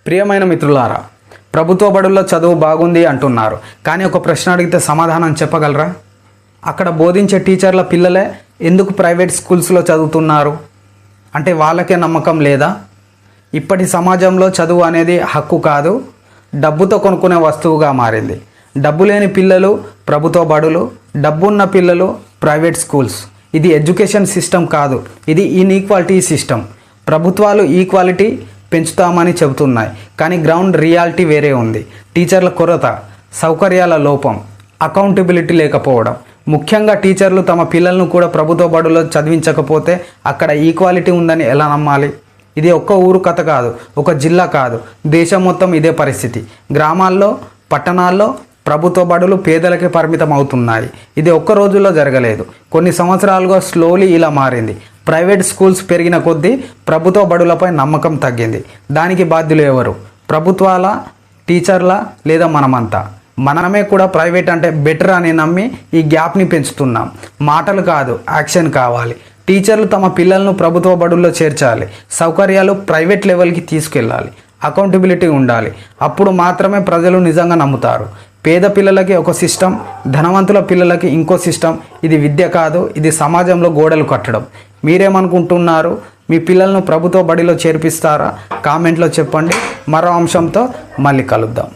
ప్రియమైన మిత్రులారా, ప్రభుత్వ బడుల్లో చదువు బాగుంది అంటున్నారు. కానీ ఒక ప్రశ్న అడిగితే సమాధానం చెప్పగలరా? అక్కడ బోధించే టీచర్ల పిల్లలే ఎందుకు ప్రైవేట్ స్కూల్స్లో చదువుతున్నారు అంటే వాళ్ళకే నమ్మకం లేదా? ఇప్పటి సమాజంలో చదువు అనేది హక్కు కాదు, డబ్బుతో కొనుక్కునే వస్తువుగా మారింది. డబ్బు లేని పిల్లలు ప్రభుత్వ బడులు, డబ్బున్న పిల్లలు ప్రైవేట్ స్కూల్స్. ఇది ఎడ్యుకేషన్ సిస్టమ్ కాదు, ఇది ఇన్ఈక్వాలిటీ సిస్టమ్. ప్రభుత్వాలు ఈక్వాలిటీ పెంచుతామని చెబుతున్నాయి, కానీ గ్రౌండ్ రియాలిటీ వేరే ఉంది. టీచర్ల కొరత, సౌకర్యాల లోపం, అకౌంటబిలిటీ లేకపోవడం. ముఖ్యంగా టీచర్లు తమ పిల్లలను కూడా ప్రభుత్వ బడులో చదివించకపోతే అక్కడ ఈక్వాలిటీ ఉందని ఎలా నమ్మాలి? ఇది ఒక్క ఊరు కథ కాదు, ఒక జిల్లా కాదు, దేశం మొత్తం ఇదే పరిస్థితి. గ్రామాల్లో, పట్టణాల్లో ప్రభుత్వ బడులు పేదలకే పరిమితం అవుతున్నాయి. ఇది ఒక్క రోజుల్లో జరగలేదు, కొన్ని సంవత్సరాలుగా స్లోలీ ఇలా మారింది. ప్రైవేట్ స్కూల్స్ పెరిగిన కొద్దీ ప్రభుత్వ బడులపై నమ్మకం తగ్గింది. దానికి బాధ్యులు ఎవరు? ప్రభుత్వాల, టీచర్ల, లేదా మనమంతా? మనమే కూడా ప్రైవేట్ అంటే బెటర్ అని నమ్మి ఈ గ్యాప్ని పెంచుతున్నాం. మాటలు కాదు, యాక్షన్ కావాలి. టీచర్లు తమ పిల్లలను ప్రభుత్వ బడుల్లో చేర్చాలి, సౌకర్యాలు ప్రైవేట్ లెవెల్కి తీసుకెళ్ళాలి, అకౌంటబిలిటీ ఉండాలి. అప్పుడు మాత్రమే ప్రజలు నిజంగా నమ్ముతారు. పేద పిల్లలకి ఒక సిస్టమ్, ధనవంతుల పిల్లలకి ఇంకో సిస్టమ్. ఇది విద్య కాదు, ఇది సమాజంలో గోడలు కట్టడం. మీరేమనుకుంటున్నారు? మీ పిల్లలను ప్రభుత్వ బడిలో చేర్పిస్తారా? కామెంట్లో చెప్పండి. మరో అంశంతో మళ్ళీ కలుద్దాం.